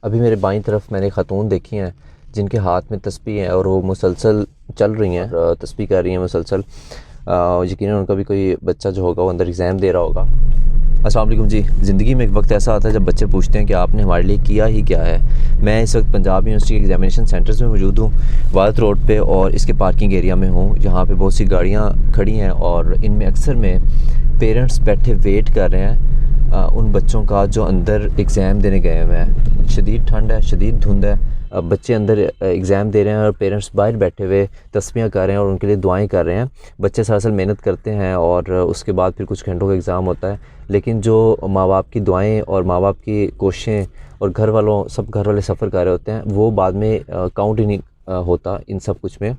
अभी मेरे बाईं तरफ मैंने ख़ातून देखी हैं जिनके हाथ में तस्बीह है और वो मुसलसल चल रही हैं, तस्बीह कर रही हैं मुसलसल। यकीनन उनका भी कोई बच्चा जो होगा वो अंदर एग्ज़ाम दे रहा होगा। अस्सलाम वालेकुम जी। ज़िंदगी में एक वक्त ऐसा आता है जब बच्चे पूछते हैं कि आपने हमारे लिए किया ही क्या है। मैं इस वक्त पंजाब यूनिवर्सिटी के एग्जामिनेशन सेंटर्स में मौजूद हूँ, वाद रोड पे, और इसके पार्किंग एरिया में हूँ जहाँ पे बहुत सी गाड़ियाँ खड़ी हैं और इनमें अक्सर में पेरेंट्स बैठे वेट कर रहे हैं उन बच्चों का जो अंदर एग्ज़ाम देने गए हुए हैं। शदीद ठंड है, शदीद धुंध है, बच्चे अंदर एग्ज़ाम दे रहे हैं और पेरेंट्स बाहर बैठे हुए तस्बीह कर रहे हैं और उनके लिए दुआएं कर रहे हैं। बच्चे सरासर मेहनत करते हैं और उसके बाद फिर कुछ घंटों का एग्ज़ाम होता है, लेकिन जो माँ बाप की दुआएं और माँ बाप की कोशिशें और घर वाले सफ़र कर रहे होते हैं वो बाद में काउंट ही नहीं होता इन सब कुछ में।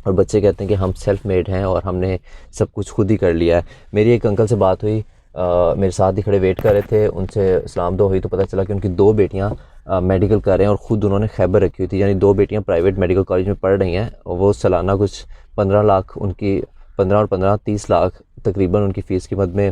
और बच्चे कहते हैं कि हम सेल्फ मेड हैं और हमने सब कुछ खुद ही कर लिया है। मेरी एक अंकल से बात हुई, मेरे साथ ही खड़े वेट कर रहे थे, उनसे सलाम दो हुई तो पता चला कि उनकी दो बेटियां मेडिकल कर रहे हैं और ख़ुद उन्होंने खैबर रखी हुई थी, यानी दो बेटियां प्राइवेट मेडिकल कॉलेज में पढ़ रही हैं और वो सालाना कुछ 15 लाख उनकी 15 और 15 30 लाख तकरीबन उनकी फ़ीस की मद में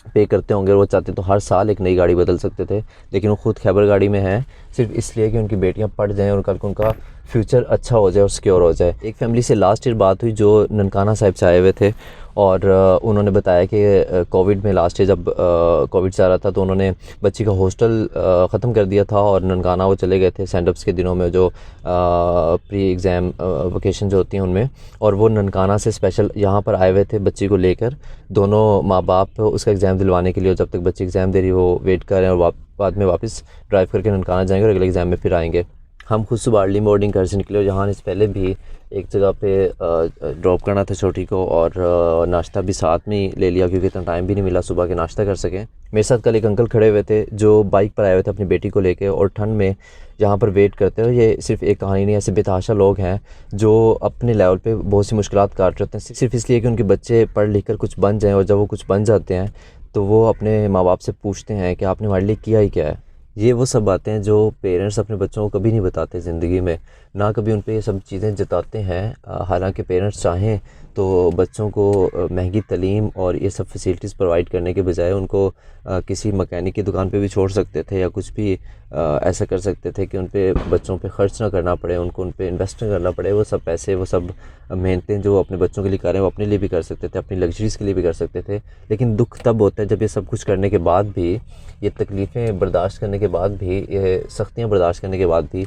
पे करते होंगे। और वो चाहते तो हर साल एक नई गाड़ी बदल सकते थे, लेकिन वो खुद खैबर गाड़ी में हैं सिर्फ इसलिए कि उनकी बेटियां पढ़ जाएं और कल को उनका फ्यूचर अच्छा हो जाए और सिक्योर हो जाए। एक फैमिली से लास्ट ईयर बात हुई जो ननकाना साहिब से आए हुए थे और उन्होंने बताया कि कोविड में लास्ट ईयर जब कोविड चल रहा था तो उन्होंने बच्ची का हॉस्टल ख़त्म कर दिया था और ननकाना वो चले गए थे सेंडअप्स के दिनों में, जो प्री एग्ज़ाम वोकेशन जो होती हैं उनमें, और वो ननकाना से स्पेशल यहाँ पर आए हुए थे बच्ची को लेकर। दोनों माँ बाप उसका एग्ज़ाम दिलवाने के लिए, और जब तक बच्ची एग्ज़ाम दे रही वो वेट कर रहे हैं और बाद में वापस ड्राइव करके ननकाना जाएंगे और अगले एग्ज़ाम में फिर आएंगे। हम खुद सुबह अर्ली मॉर्निंग घर से निकले और यहाँ इससे पहले भी एक जगह पे ड्रॉप करना था छोटी को, और नाश्ता भी साथ में ही ले लिया क्योंकि इतना टाइम भी नहीं मिला सुबह के नाश्ता कर सकें। मेरे साथ कल एक अंकल खड़े हुए थे जो बाइक पर आए हुए थे अपनी बेटी को लेके और ठंड में यहाँ पर वेट करते हैं। ये सिर्फ एक कहानी नहीं, ऐसे बेतहाशा लोग हैं जो अपने लेवल पे बहुत सी मुश्किलात काट रहे होते हैं सिर्फ इसलिए कि उनके बच्चे पढ़ लिख कर कुछ बन जाएँ, और जब वो कुछ बन जाते हैं तो वो अपने माँ बाप से पूछते हैं कि आपने हमारे लिए किया ही क्या है। ये वो सब बातें हैं जो पेरेंट्स अपने बच्चों को कभी नहीं बताते ज़िंदगी में, ना कभी उन पे ये सब चीज़ें जताते हैं। हालांकि पेरेंट्स चाहें तो बच्चों को महंगी तालीम और ये सब फैसिलिटीज़ प्रोवाइड करने के बजाय उनको किसी मकैनिक की दुकान पे भी छोड़ सकते थे या कुछ भी ऐसा कर सकते थे कि उन पे बच्चों पे ख़र्च ना करना पड़े, उनको उन पे इन्वेस्ट ना करना पड़े। वो सब पैसे, वो सब मेहनतें जो अपने बच्चों के लिए कर रहे हैं वो अपने लिए भी कर सकते थे, अपनी लग्जरीज़ के लिए भी कर सकते थे। लेकिन दुख तब होता है जब ये सब कुछ करने के बाद भी, ये तकलीफ़ें बर्दाश्त करने के बाद भी, ये सख्तियाँ बर्दाश्त करने के बाद भी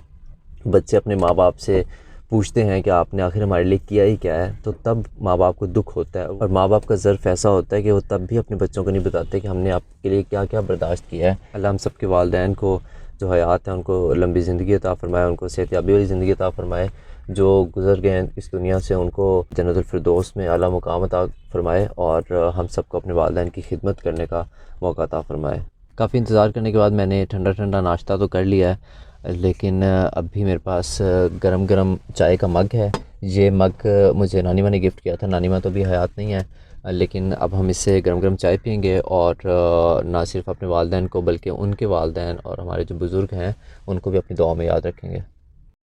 बच्चे अपने माँ बाप से पूछते हैं कि आपने आखिर हमारे लिए किया ही क्या है। तो तब माँ बाप को दुख होता है और माँ बाप का ज़र्फ़ ऐसा होता है कि वो तब भी अपने बच्चों को नहीं बताते कि हमने आपके लिए क्या क्या बर्दाश्त किया है। अल्लाह हम सब के वालिदैन को जो हयात है उनको लंबी ज़िंदगी अता फ़रमाए, उनको सेहतयाबी वाली ज़िंदगी अता फ़रमाए। जो गुज़र गए हैं इस दुनिया से उनको जन्नतुल फिरदौस में आला मुकाम अता फ़रमाए और हम सबको अपने वालिदैन की खिदमत करने का मौका अता फ़रमाए। काफ़ी इंतज़ार करने के बाद मैंने ठंडा ठंडा नाश्ता तो कर लिया है, लेकिन अभी मेरे पास गरम गरम चाय का मग है। ये मग मुझे नानी माँ ने गिफ्ट किया था। नानी माँ तो अभी हयात नहीं है, लेकिन अब हम इससे गरम गरम चाय पियेंगे और ना सिर्फ अपने वालिदैन को बल्कि उनके वालिदैन और हमारे जो बुज़ुर्ग हैं उनको भी अपनी दुआ में याद रखेंगे।